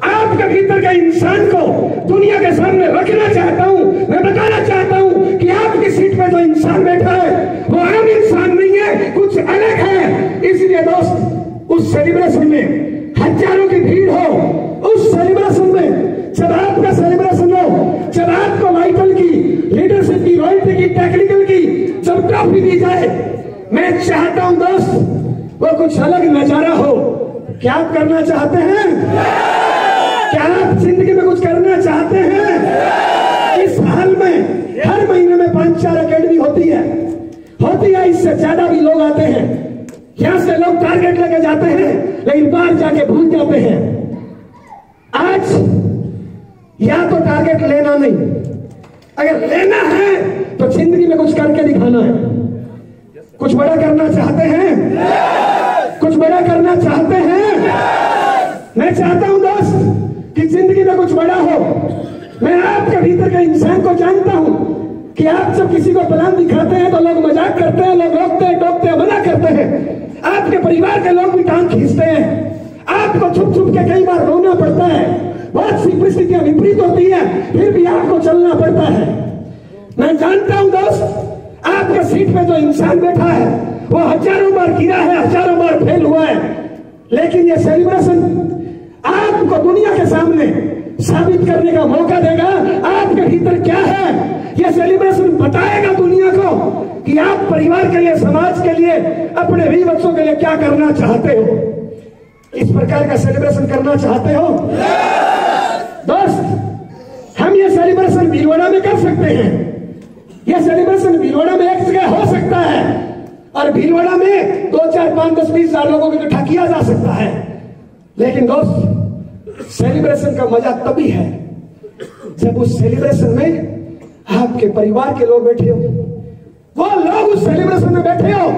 आपके भीतर के इंसान को दुनिया के सामने रखना चाहता हूं। मैं बताना चाहता हूं कि आपकी सीट पे जो इंसान बैठा है वो आम इंसान नहीं है, कुछ अलग है। इसलिए दोस्त, उस सेलिब्रेशन में हजारों की भीड़ हो, उस सेलिब्रेशन में जब आपका सेलिब्रेशन हो, जब आपको माइकल की लीडरशिप की, रॉयल्टी की, टेक्निकल की जब ट्रॉफी दी जाए, मैं चाहता हूं दोस्त वो कुछ अलग नजारा हो। क्या आप करना चाहते हैं? क्या आप जिंदगी में कुछ करना चाहते हैं? इस हाल में हर महीने में 5-4 एकेडमी होती है। इससे ज्यादा भी लोग आते हैं। यहां से लोग टारगेट लेके जाते हैं, लेकिन बाहर जाके भूल जाते हैं। आज या तो टारगेट लेना नहीं, अगर लेना है तो जिंदगी में कुछ करके दिखाना है। कुछ बड़ा करना चाहते हैं? कुछ बड़ा करना चाहते हैं? मैं चाहता हूं दोस्त कि जिंदगी में कुछ बड़ा हो। मैं आपके भीतर के इंसान को जानता हूं कि आप जब किसी को प्लान दिखाते हैं तो लोग मजाक करते हैं, लोग रोकते हैं, टोकते हैं, मना करते हैं। आपके परिवार के लोग भी टांग खींचते हैं। आपको छुप छुप के कई बार रोना पड़ता है, बहुत सी परिस्थितियां विपरीत होती है, फिर भी आपको चलना पड़ता है। मैं जानता हूं दोस्त, आपके सीट पे जो इंसान बैठा है वो हजारों बार गिरा है, हजारों बार फेल हुआ है, लेकिन ये सेलिब्रेशन आपको दुनिया के सामने साबित करने का मौका देगा आपके भीतर क्या है। ये सेलिब्रेशन बताएगा दुनिया को कि आप परिवार के लिए, समाज के लिए, अपने भी बच्चों के लिए क्या करना चाहते हो। इस प्रकार का सेलिब्रेशन करना चाहते हो दोस्त? हम ये सेलिब्रेशन भीलवाड़ा में कर सकते हैं। ये सेलिब्रेशन भीलवाड़ा में एक जगह हो सकता है और भीलवाड़ा में 2, 4, 5, 10, 20 हजार लोगों को इकट्ठा किया जा सकता है। लेकिन दोस्त, सेलिब्रेशन का मजा तभी है जब उस सेलिब्रेशन में आपके परिवार के लोग बैठे हो, वो लोग उस सेलिब्रेशन में बैठे हो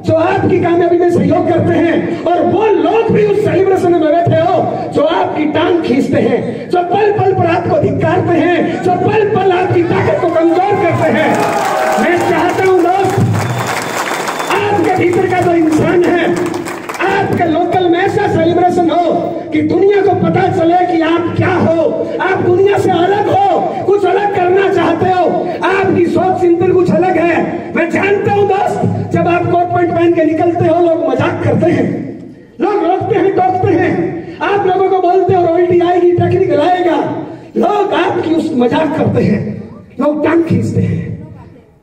जो आपकी कामयाबी में सहयोग करते हैं, और वो लोग भी उस सेलिब्रेशन में बैठे हो जो आपकी टांग खींचते हैं, जो पल पल पर आपको धिक्कारते हैं, जो पल पल आपकी ताकत को कमजोर करते हैं। मैं चाहता हूं दोस्त, आपके भीतर का जो इंसान है, आपके लोकल में ऐसा सेलिब्रेशन हो कि दुनिया को पता चले कि आप क्या हो, आप दुनिया से अलग हो, कुछ अलग करना चाहते हो, आपकी सोच चिंतन कुछ अलग है। मैं जानता हूं दोस्त, जब आप कोट पैंट पहन के निकलते हो लोग मजाक करते हैं, लोग रोकते हैं, टोकते हैं, आप लोगों को बोलते हो रॉयल्टी आएगी, टेक्निकल आएगा, लोग आपकी उस मजाक करते हैं, लोग टांग खींचते हैं।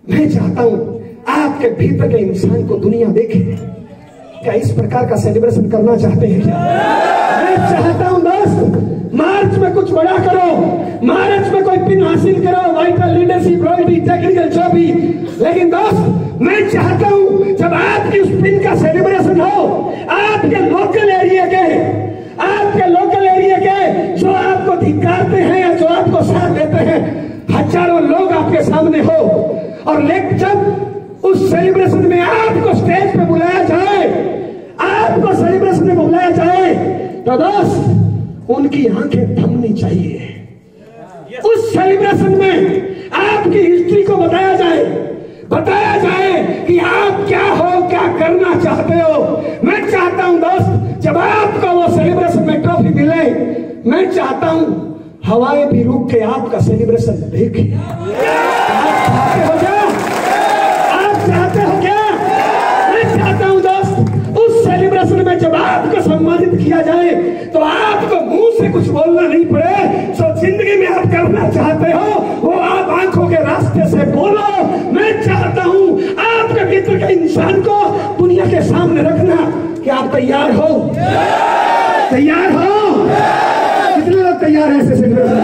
मैं चाहता हूं आपके भीतर के इंसान को दुनिया देखे। क्या इस प्रकार का सेलिब्रेशन करना चाहते हैं क्या? मैं चाहता हूं दोस्त, मार्च में कुछ बड़ा करो, मार्च में कोई पिन हासिल करो, वाइटल, लीडरशिप, रॉयल्टी, टेक्निकल, जो भी। लेकिन दोस्त, मैं चाहता हूं जब आपकी उस पिन का सेलिब्रेशन हो, आपके लोकल एरिया के, आपके लोकल एरिया के जो आपको धिक्कारते हैं या जो आपको साथ देते हैं, हजारों लोग आपके सामने हो, और लेकिन जब उस सेलिब्रेशन में आपको स्टेज पे बुलाया जाए, आपको सेलिब्रेशन में बुलाया जाए, तो दोस्त उनकी आंखें थमनी चाहिए। उस सेलिब्रेशन में आपकी हिस्ट्री को बताया जाए कि आप क्या हो, क्या करना चाहते हो। मैं चाहता हूं दोस्त, जब आपको वो सेलिब्रेशन में ट्रॉफी मिले, मैं चाहता हूं हवाएं भी रुक के आपका सेलिब्रेशन देखें। आप चाहते हो क्या? चाहते हो क्या? मैं चाहता हूं दोस्त, उस सेलिब्रेशन में जब आपको सम्मानित किया जाए तो आपको मुंह से कुछ बोलना नहीं पड़े। जो जिंदगी में आप करना चाहते हो वो आप आंखों के रास्ते से बोलो। मैं चाहता हूं आपके भीतर के इंसान को दुनिया के सामने रखना। क्या आप तैयार हो? तैयार हो? कितने लोग तैयार हैं ऐसे सेलिब्रेशन?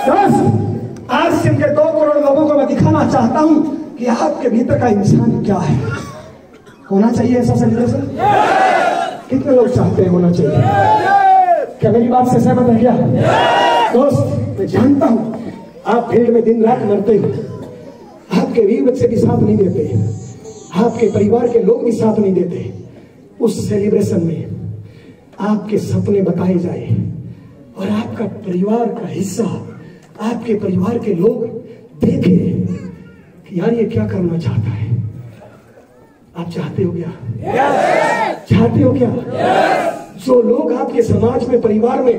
दोस्त, आज से 2 करोड़ लोगों को मैं दिखाना चाहता हूं कि आपके भीतर का इंसान क्या है। होना चाहिए ऐसा सेलिब्रेशन? कितने लोग चाहते हैं होना चाहिए? क्या मेरी बात से सहमत है क्या? दोस्त, मैं जानता हूं आप फील्ड में दिन रात मरते हो, आपके बीवी बच्चे भी साथ नहीं देते, आपके परिवार के लोग भी साथ नहीं देते। उस सेलिब्रेशन में आपके सपने बताए जाए और आपका परिवार का हिस्सा, आपके परिवार के लोग देखे यार ये क्या करना चाहता है। आप चाहते हो क्या? चाहते हो क्या? जो लोग आपके समाज में, परिवार में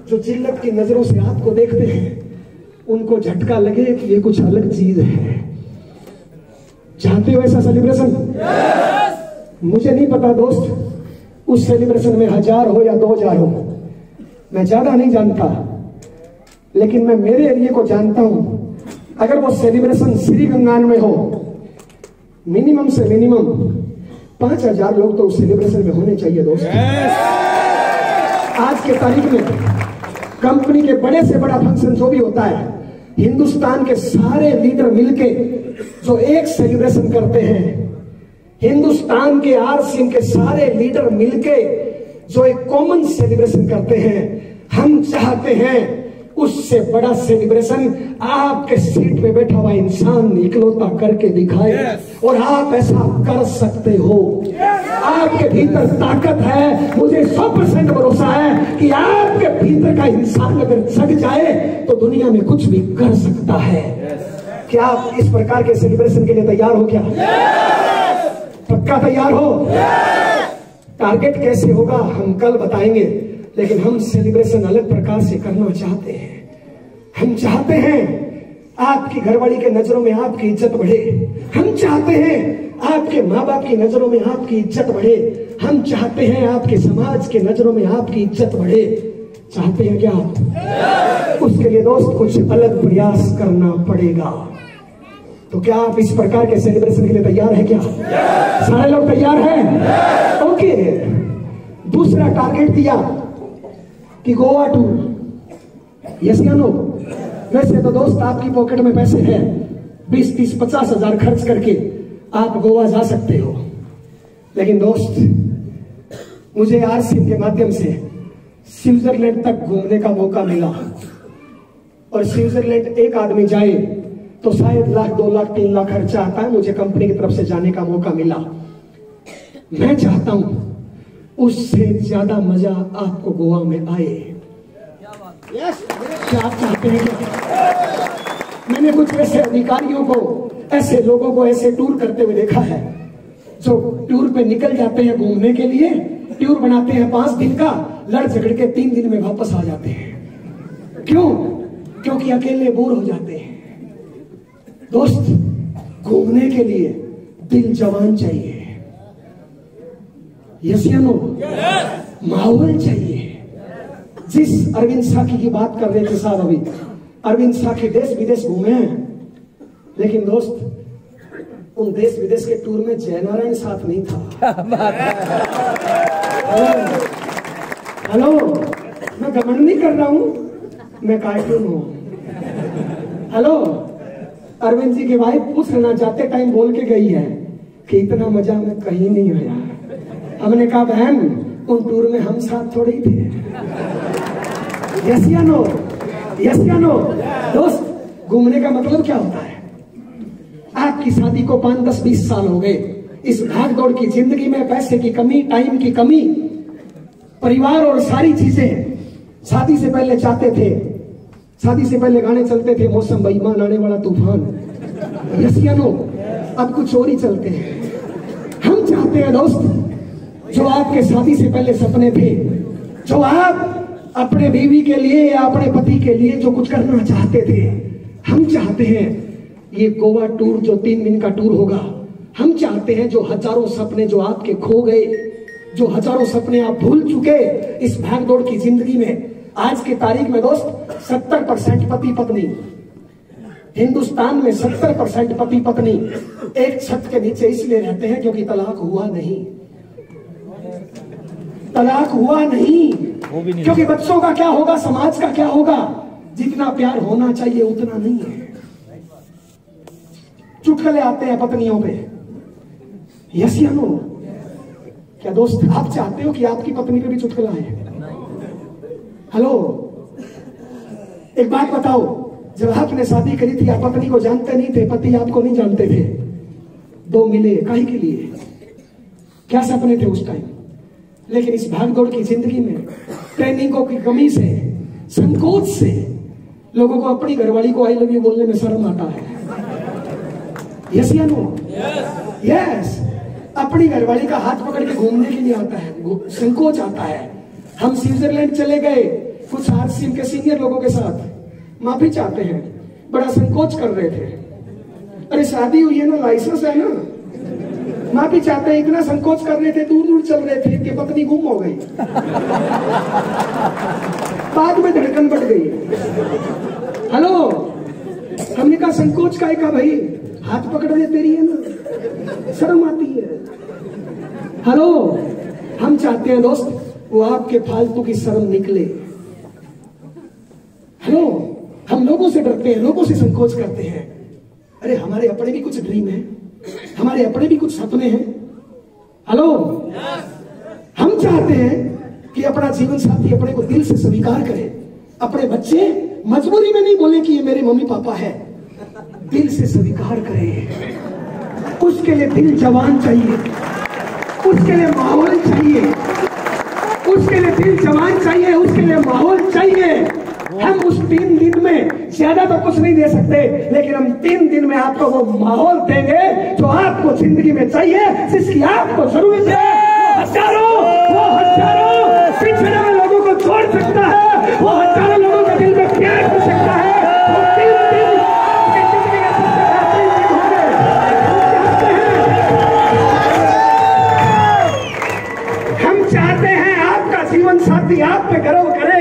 जो जिल्लत की नजरों से आपको देखते हैं, उनको झटका लगे कि ये कुछ अलग चीज है। चाहते हो ऐसा सेलिब्रेशन? मुझे नहीं पता दोस्त, उस सेलिब्रेशन में 1000 हो या 2000 हो, मैं ज्यादा नहीं जानता, लेकिन मैं मेरे एरिया को जानता हूं। अगर वो सेलिब्रेशन श्री गंगान में हो, मिनिमम से मिनिमम 5000 लोग तो उस सेलिब्रेशन में होने चाहिए दोस्त। आज के तारीख में कंपनी के बड़े से बड़ा फंक्शन जो भी होता है, हिंदुस्तान के सारे लीडर मिलके जो एक सेलिब्रेशन करते हैं, हिंदुस्तान के आरसीएम के सारे लीडर मिलके जो एक कॉमन सेलिब्रेशन करते हैं, हम चाहते हैं उससे बड़ा सेलिब्रेशन आपके सीट पे बैठा हुआ इंसान इकलौता करके दिखाए। और आप ऐसा कर सकते हो। आपके भीतर ताकत है, मुझे 100% भरोसा है कि आपके भीतर का इंसान अगर जग जाए तो दुनिया में कुछ भी कर सकता है। क्या आप इस प्रकार के सेलिब्रेशन के लिए तैयार हो? क्या पक्का तैयार हो? टारगेट कैसे होगा हम कल बताएंगे, लेकिन हम सेलिब्रेशन अलग प्रकार से करना चाहते हैं। हम चाहते हैं आपकी घरवाली के नजरों में आपकी इज्जत बढ़े। हम चाहते हैं आपके माँ बाप की नजरों में आपकी इज्जत बढ़े। हम चाहते हैं आपके समाज के नजरों में आपकी इज्जत बढ़े। चाहते हैं क्या आप? उसके लिए दोस्त कुछ अलग प्रयास करना पड़ेगा। तो क्या आप इस प्रकार के सेलिब्रेशन के लिए तैयार है? क्या सारे लोग तैयार हैं? ओके। दूसरा टारगेट दिया कि गोवा टूर। यस या नो? वैसे तो दोस्त आपकी पॉकेट में पैसे हैं, 20, 30, 50 हजार खर्च करके आप गोवा जा सकते हो। लेकिन दोस्त, मुझे आरसीएम के माध्यम से स्विट्जरलैंड तक घूमने का मौका मिला। और स्विट्जरलैंड एक आदमी जाए तो शायद 1 लाख, 2 लाख, 3 लाख खर्चा आता है। मुझे कंपनी की तरफ से जाने का मौका मिला। मैं चाहता हूं उससे ज्यादा मजा आपको गोवा में आए। क्या आप चाहते हैं? मैंने कुछ ऐसे अधिकारियों को, ऐसे लोगों को ऐसे टूर करते हुए देखा है, जो टूर पे निकल जाते हैं घूमने के लिए, टूर बनाते हैं 5 दिन का, लड़ झगड़ के 3 दिन में वापस आ जाते हैं। क्यों? क्योंकि अकेले बोर हो जाते हैं। दोस्त, घूमने के लिए दिल जवान चाहिए। यस या नो? माहौल चाहिए। जिस अरविंद साखी की बात कर रहे थे साहब अभी, अरविंद साखी देश विदेश घूमे हैं, लेकिन दोस्त उन देश विदेश के टूर में जयनारायण साथ नहीं था। हेलो, मैं घमंड नहीं कर रहा हूं, मैं कार्टून हूं। हेलो, अरविंद जी की वाइफ पूछ लेना चाहते टाइम बोल के गई है कि इतना मजा में कहीं नहीं आया। हमने कहा बहन, उन टूर में हम साथ थोड़े ही थे। यस या नो? यस या नो? दोस्त, घूमने का मतलब क्या होता है? आपकी शादी को 5, 10, 20 साल हो गए। इस भाग दौड़ की जिंदगी में पैसे की कमी, टाइम की कमी, परिवार और सारी चीजें शादी से पहले चाहते थे। शादी से पहले गाने चलते थे, मौसम बेईमान, आने वाला तूफान। यस या नो? अब कुछ और ही चलते हैं। हम चाहते हैं दोस्त, जो आपके शादी से पहले सपने थे, जो आप अपने बीवी के लिए या अपने पति के लिए जो कुछ करना चाहते थे, हम चाहते हैं ये गोवा टूर जो 3 दिन का टूर होगा, हम चाहते हैं जो हजारों सपने जो आपके खो गए, जो हजारों सपने आप भूल चुके इस भागदौड़ की जिंदगी में, आज की तारीख में दोस्त 70% पति पत्नी, हिंदुस्तान में 70% पति पत्नी एक छत के नीचे इसलिए रहते हैं क्योंकि तलाक हुआ नहीं। तलाक हुआ नहीं क्योंकि बच्चों का क्या होगा, समाज का क्या होगा। जितना प्यार होना चाहिए उतना नहीं है। चुटकुले आते हैं पत्नियों पे। यस या नो? क्या दोस्त, आप चाहते हो कि आपकी पत्नी पे भी चुटकुला है? हेलो, एक बात बताओ, जब आपने शादी करी थी, आप पत्नी को जानते नहीं थे, पति आपको नहीं जानते थे, 2 मिले काहे के लिए? क्या सपने थे उस टाइम? लेकिन इस भागदौड़ की जिंदगी में ट्रेनिंगों की कमी से, संकोच से लोगों को अपनी घरवाली को आई लव यू बोलने में शर्म आता है। यस या नो? यस। अपनी घरवाली का हाथ पकड़ के घूमने के लिए आता है, संकोच आता है। हम स्विट्जरलैंड चले गए कुछ आरसीएम के सीनियर लोगों के साथ, माफी चाहते हैं, बड़ा संकोच कर रहे थे। अरे शादी हुई है ना, लाइसेंस है ना, माफी चाहते हैं, इतना संकोच कर रहे थे, दूर दूर चल रहे थे कि पत्नी गुम हो गई। बाद में धड़कन बढ़ गई। हेलो, हमने कहा संकोच का है भाई, हाथ पकड़ दे तेरी है ना, शर्म आती है। हेलो, हम चाहते हैं दोस्त वो आपके फालतू की शर्म निकले। हेलो, हम लोगों से डरते हैं, लोगों से संकोच करते हैं। अरे हमारे अपने भी कुछ ड्रीम है, हमारे अपने भी कुछ सपने हैं। हेलो, हम चाहते हैं कि अपना जीवन साथी अपने को दिल से स्वीकार करे। अपने बच्चे मजबूरी में नहीं बोले कि ये मेरे मम्मी पापा है, दिल से स्वीकार करे। उसके लिए दिल जवान चाहिए, उसके लिए माहौल चाहिए, उसके लिए दिल जवान चाहिए, उसके लिए माहौल चाहिए। हम उस 3 दिन में ज्यादा तो कुछ नहीं दे सकते, लेकिन हम 3 दिन में आपको वो माहौल देंगे जो आपको जिंदगी में चाहिए, जिसकी आपको जरूरत है। वो हजारों पिछड़े हुए लोगों को छोड़ सकता है, वो हजारों लोगों के दिल में प्यार कर सकता है। वो 3 दिन आपकी जिंदगी के सबसे बेहतरीन दिन होंगे। हम चाहते हैं आपका जीवन साथी आप पे गर्व करे।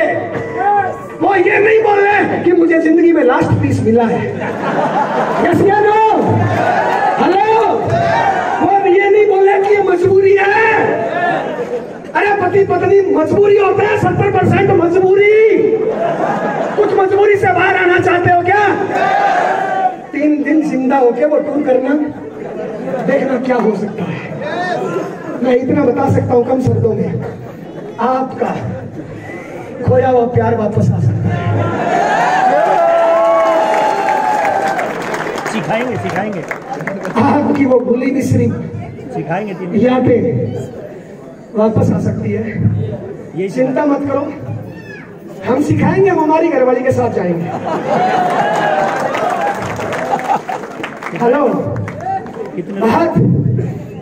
वो ये नहीं बोल रहे कि मुझे जिंदगी में लास्ट पीस मिला है। यस या नो? हेलो, वो ये नहीं बोल रहे कि ये मजबूरी है। अरे पति पत्नी मजबूरी होता है, 70% मजबूरी। कुछ मजबूरी से बाहर आना चाहते हो क्या? 3 दिन जिंदा होके वो टूर करना, देखना क्या हो सकता है। मैं इतना बता सकता हूं कम शब्दों में, आपका खोया हुआ प्यार वापस आ सकता है। सिखाएंगे आपकी वो भूली बिसरी सिखाएंगे यादें वापस आ सकती है। ये चिंता मत करो, हम सिखाएंगे, हम हमारी घरवाली के साथ जाएंगे। हेलो, बात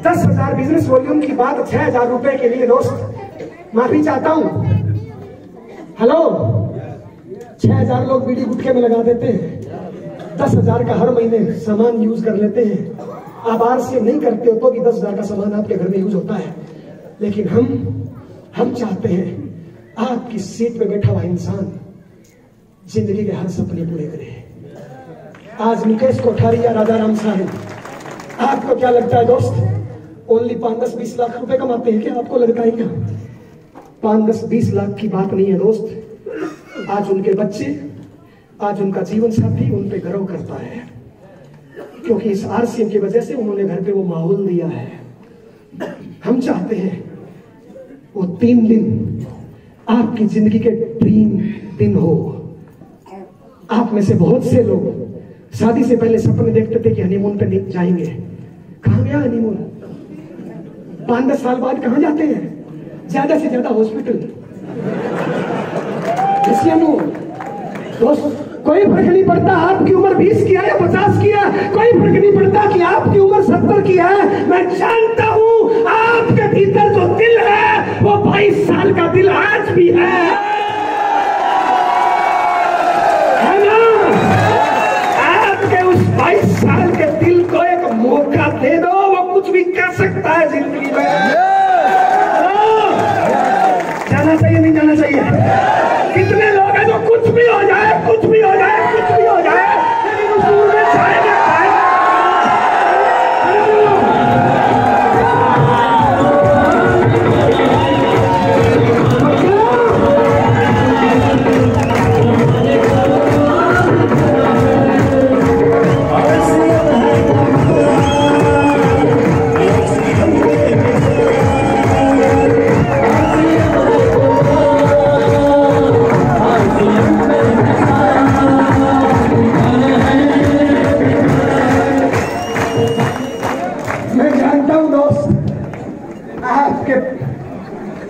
10,000 बिजनेस वॉल्यूम की बात 6,000 रुपए के लिए दोस्त माफी चाहता हूं। हेलो, 6,000 लोग बीड़ी गुटखे में लगा देते हैं, 10,000 का हर महीने सामान यूज कर लेते हैं। आप आरसीएम नहीं करते हो तो भी 10,000 का सामान आपके घर में यूज होता है। लेकिन हम चाहते हैं आपकी सीट पे बैठा हुआ इंसान जिंदगी के हर सपने पूरे करे। आज मुकेश कोठारी या राजा राम साहब, आपको क्या लगता है दोस्त, ओनली 5-10-20 लाख रुपए कमाते हैं क्या? आपको लगता है क्या? 5-10-20 लाख की बात नहीं है दोस्त। आज उनके बच्चे, आज उनका जीवन साथी उन पे गर्व करता है, क्योंकि इस आरसीएम की वजह से उन्होंने घर पे वो माहौल दिया है। हम चाहते हैं वो 3 दिन आपकी जिंदगी के ड्रीम दिन हो। आप में से बहुत से लोग शादी से पहले सपने देखते थे कि हनीमून पे जाएंगे। कहां गया हनीमून? 5-10 साल बाद कहां जाते हैं? ज्यादा से ज्यादा हॉस्पिटल। दोस्त, कोई फर्क नहीं पड़ता आपकी उम्र 20 की है या 50 की है, कोई फर्क नहीं पड़ता कि आपकी उम्र 70 की है। मैं जानता हूं आपके भीतर जो दिल है वो 22 साल का दिल आज भी है ना? आपके उस 22 साल के दिल को एक मौका दे दो, वो कुछ भी कर सकता है जिंदगी में। जाना चाहिए नहीं जाना चाहिए? कितने लोग हैं जो कुछ भी हो जाए, कुछ भी हो जाए, कुछ भी हो जाए, लेकिन उस दूर में जाएंगे।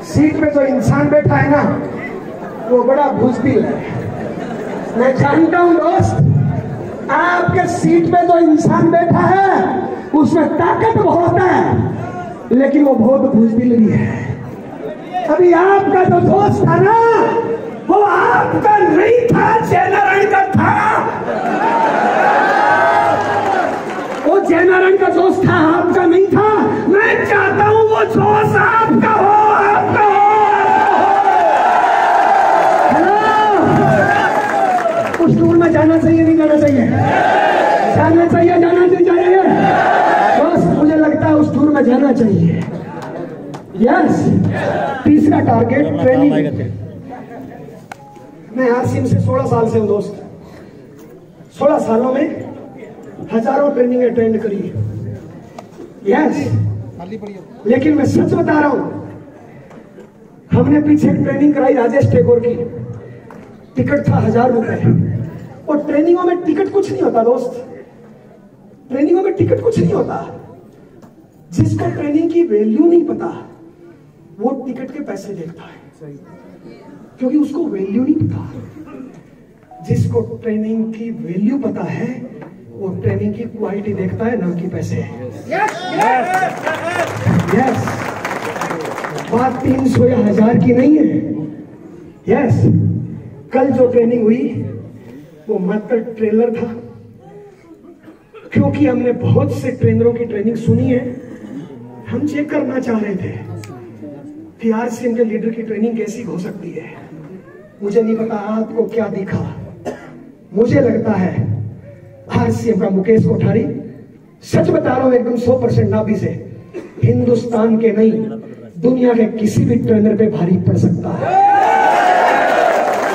सीट पे जो इंसान बैठा है ना, वो बड़ा बुज़दिल है। मैं जानता हूं दोस्त, आपके सीट पे जो इंसान बैठा है उसमें ताकत बहुत है, लेकिन वो बहुत बुज़दिल भी है। अभी आपका जो दोस्त था ना, वो आपका नहीं था, जयनारायण का था। वो जयनारायण का दोस्त था, आपका नहीं था। मैं चाहता हूं वो दोस्त आपका हो, आपका हो। उस टूर में जाना चाहिए, नहीं जाना चाहिए? जाना चाहिए, जाना चाहिए। बस मुझे लगता है उस टूर में जाना चाहिए। यस। तीसरा टारगेट ट्रेनिंग। मैं आरसीएम से 16 साल से हूं दोस्त। 16 सालों में हजारों ट्रेनिंग अटेंड करी है। यस। लेकिन मैं सच बता रहा हूं, हमने पीछे ट्रेनिंग कराई राजेश टेगोर की। टिकट था 1000 रुपए। और ट्रेनिंगों में टिकट कुछ नहीं होता दोस्त। ट्रेनिंगों में टिकट कुछ नहीं होता। जिसको ट्रेनिंग की वैल्यू नहीं पता, वो टिकट के पैसे देखता है, क्योंकि उसको वैल्यू नहीं पता। जिसको ट्रेनिंग की वैल्यू पता है, वो ट्रेनिंग की क्वालिटी देखता है, ना कि पैसे। यस। बात 300 या 1000 की नहीं है। यस। कल जो ट्रेनिंग हुई वो मात्र ट्रेलर था, क्योंकि हमने बहुत से ट्रेनरों की ट्रेनिंग सुनी है। हम चेक करना चाह रहे थे कि आरसीएम के लीडर की ट्रेनिंग कैसी हो सकती है। मुझे नहीं पता आपको क्या दिखा। मुझे लगता है आरसीएम का मुकेश कोठारी, सच बता रहा हूं एकदम 100% नाभि से, हिंदुस्तान के नहीं दुनिया के किसी भी ट्रेनर पे भारी पड़ सकता है।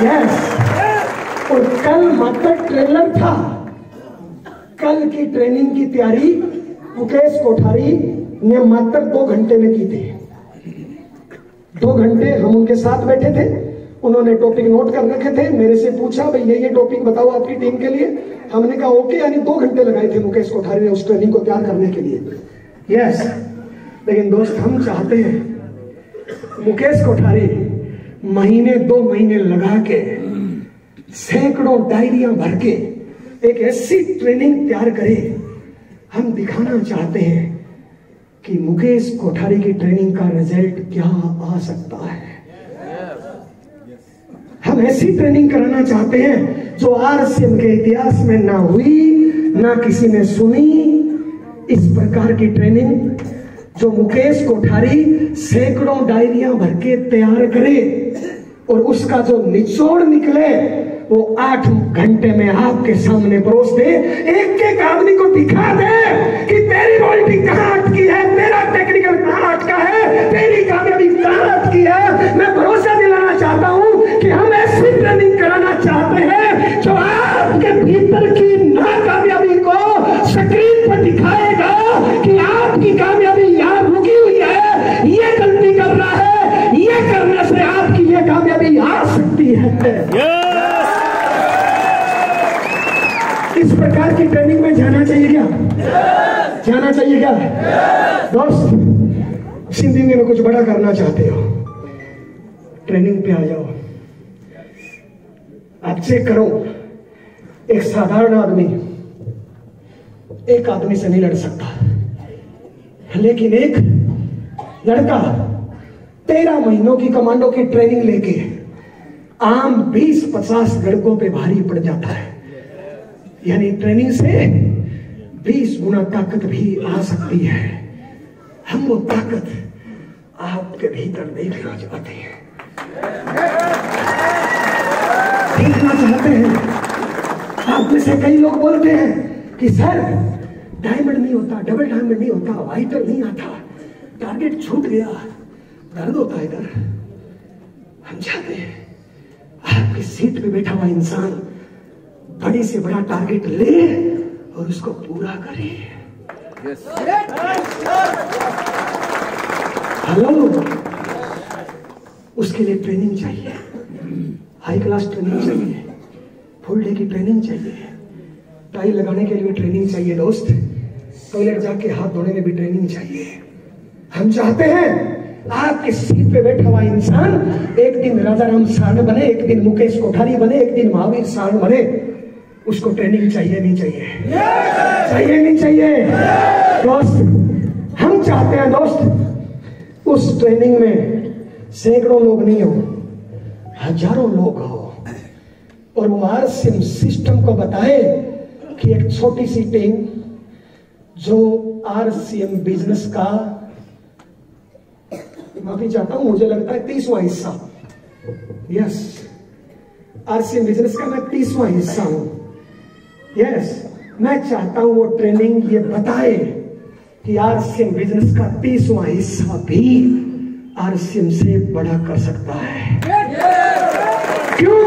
यस। और कल मात्र ट्रेलर था। कल की ट्रेनिंग की तैयारी मुकेश कोठारी ने मात्र 2 घंटे में की थी। 2 घंटे हम उनके साथ बैठे थे। उन्होंने टॉपिक नोट कर रखे थे। मेरे से पूछा, भाई ये टॉपिक बताओ आपकी टीम के लिए। हमने कहा ओके। यानी 2 घंटे लगाए थे मुकेश कोठारी ने उस ट्रेनिंग को तैयार करने के लिए। यस। लेकिन दोस्त, हम चाहते हैं मुकेश कोठारी महीने 2 महीने लगा के, सैकड़ों डायरियां भर के एक ऐसी ट्रेनिंग तैयार करे। हम दिखाना चाहते हैं कि मुकेश कोठारी की ट्रेनिंग का रिजल्ट क्या आ सकता है। हम ऐसी ट्रेनिंग कराना चाहते हैं जो आरसीएम के इतिहास में ना हुई, ना किसी ने सुनी। इस प्रकार की ट्रेनिंग जो मुकेश कोठारी सैकड़ों डायरियां भर के तैयार करे और उसका जो निचोड़ निकले वो 8 घंटे में आपके सामने परोस दे। एक एक आदमी को दिखा दे कि तेरी रोल्टी कहां अटकी है, तेरा टेक्निकल कहां अटका है, तेरी कामयाबी कहां अटकी है। मैं भरोसा दिलाना चाहता हूं कि हम ऐसी ट्रेनिंग कराना चाहते हैं जो आपके भीतर की नाकामयाबी को स्क्रीन पर दिखाएगा कि आपकी कामयाबी यहां रुकी हुई है, ये गलती कर रहा है, ये करने से आपकी ये कामयाबी आ सकती है। इस प्रकार की ट्रेनिंग में जाना चाहिए क्या? जाना चाहिए क्या? दोस्त, जिंदगी में कुछ बड़ा करना चाहते हो, ट्रेनिंग पे आ जाओ। आप चेक करो, एक साधारण आदमी एक आदमी से नहीं लड़ सकता, लेकिन एक लड़का 13 महीनों की कमांडो की ट्रेनिंग लेके आम 20-50 लड़कों पे भारी पड़ जाता है। यानी ट्रेनिंग से 20 गुना ताकत भी आ सकती है। हम वो ताकत आपके भीतर देखना चाहते हैं, देखना चाहते हैं। आप में से कई लोग बोलते हैं कि सर डायमंड नहीं होता, डबल डायमंड नहीं होता, वाइटर नहीं आता, टारगेट छूट गया, दर्द होता है इधर। हम चाहते हैं आपकी सीट पे बैठा हुआ इंसान बड़ी से बड़ा टारगेट ले और उसको पूरा करे। हेलो, उसके लिए ट्रेनिंग चाहिए, हाई क्लास ट्रेनिंग चाहिए, फुल डे की ट्रेनिंग चाहिए, टाई लगाने के लिए भी ट्रेनिंग चाहिए दोस्त, टॉयलेट जाके हाथ धोने में भी ट्रेनिंग चाहिए। हम चाहते हैं आपकी सीट पे बैठा हुआ इंसान एक दिन राजा राम सारण बने, एक दिन मुकेश कोठारी बने, एक दिन महावीर सारण बने। उसको ट्रेनिंग चाहिए नहीं चाहिए? चाहिए नहीं चाहिए? दोस्त, हम चाहते हैं दोस्त उस ट्रेनिंग में सैकड़ों लोग नहीं हो, हजारों लोग हो, और वो आरसीएम सिस्टम को बताए कि एक छोटी सी टीम जो आरसीएम बिजनेस का, माफी चाहता हूं, मुझे लगता है 30वां हिस्सा, यस, आरसीएम बिजनेस का मैं 30वां हिस्सा हूं, यस, मैं चाहता हूं वो ट्रेनिंग ये बताए कि आरसीएम बिजनेस का 30वां हिस्सा भी आरसीएम से बड़ा कर सकता है। क्यों?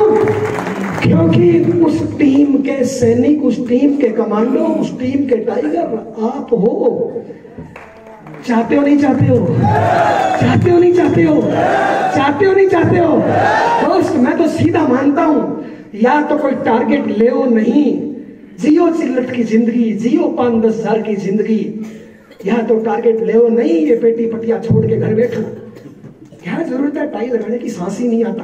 क्योंकि उस टीम के सैनिक, उस टीम के कमांडो, उस टीम के टाइगर आप हो। चाहते हो नहीं चाहते हो? चाहते हो नहीं चाहते हो? चाहते हो नहीं चाहते हो? दोस्त मैं तो सीधा मानता हूं, या तो कोई टारगेट ले नहीं, जियो चिल्लट की जिंदगी, जियो 5-10 हजार की जिंदगी, या तो टारगेट ले नहीं, ये पेटी पटिया छोड़ के घर बैठो। क्या जरूरत है टाई लगाने की, सांस ही नहीं आता।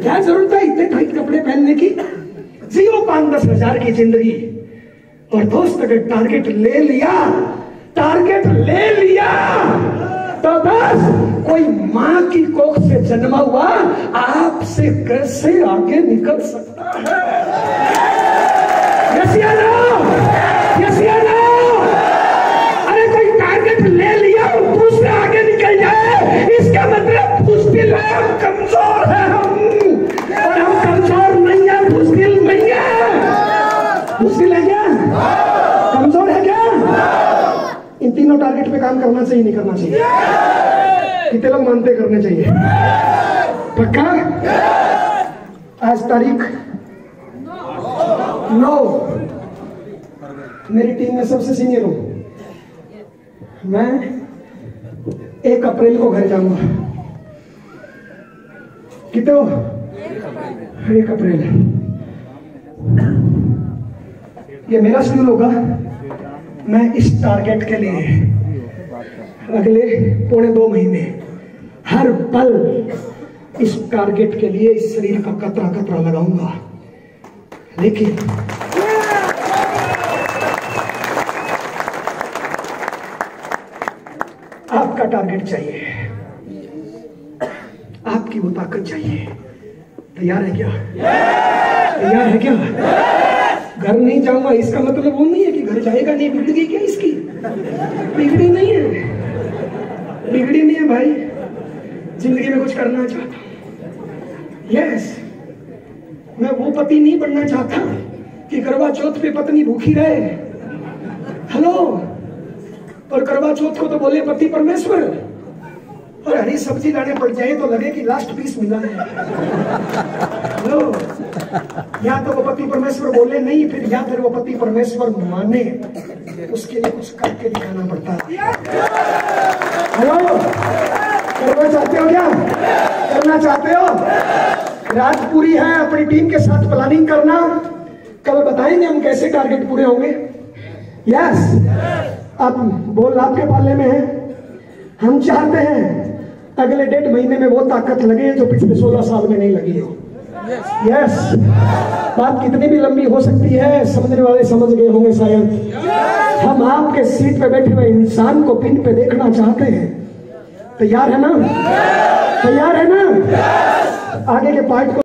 क्या जरूरत है इतने टाइट कपड़े पहनने की? जियो 5-10 हजार की जिंदगी। और दोस्त अगर टारगेट ले लिया, टारगेट ले लिया, तो बस कोई मां की कोख से जन्मा हुआ आपसे कैसे आगे निकल सकता है? यस या नो? यस या नो? अरे कोई टारगेट ले लिया और दूसरे आगे निकल जाए, इसका मतलब बुज़दिल है, हम कमजोर है हम, और हम कमजोर नहीं है, बुज़दिल नहीं है। बुज़दिल है क्या? कमजोर है क्या? इन तीनों टारगेट पे काम करना चाहिए, नहीं करना चाहिए? कितने लोग मानते करने चाहिए? पक्का? आज तारीख 9, मेरी टीम में सबसे सीनियर हूं मैं। 1 अप्रैल को घर जाऊंगा। कितने हो? 1 अप्रैल। ये मेरा शेड्यूल होगा। मैं इस टारगेट के लिए अगले 1.25 महीने हर पल इस टारगेट के लिए इस शरीर का कतरा कतरा लगाऊंगा। लेकिन आपका टारगेट चाहिए, आपकी वो ताकत चाहिए। तैयार है क्या? तैयार है क्या? घर नहीं जाऊंगा इसका मतलब वो नहीं है कि घर जाएगा नहीं। बिगड़ गई क्या इसकी? बिगड़ी नहीं है, बिगड़ी नहीं है भाई। जिंदगी में कुछ करना चाहता हूं। यस, मैं वो पति नहीं बनना चाहता कि करवा चौथ पे पत्नी भूखी रहे। हेलो, और करवा चौथ को तो बोले पति परमेश्वर, और हरी सब्जी लाने पड़ जाए तो लगे कि लास्ट पीस मिला है। हेलो, या तो वो पति परमेश्वर बोले नहीं, फिर या फिर वो पति परमेश्वर माने, उसके लिए कुछ करके दिखाना पड़ता है। हेलो, करना चाहते हो क्या? करना चाहते हो? रात पूरी है, अपनी टीम के साथ प्लानिंग करना। कल बताएंगे हम कैसे टारगेट पूरे होंगे। यस, अब बोल आपके पाले में है। हम चाहते हैं अगले 1.5 महीने में वो ताकत लगे जो पिछले 16 साल में नहीं लगी हो। यस, बात कितनी भी लंबी हो सकती है, समझने वाले समझ गए होंगे शायद। हम आपके सीट पे बैठे हुए इंसान को पिन पे देखना चाहते हैं। तैयार है ना? तैयार है ना? आगे के पार्ट को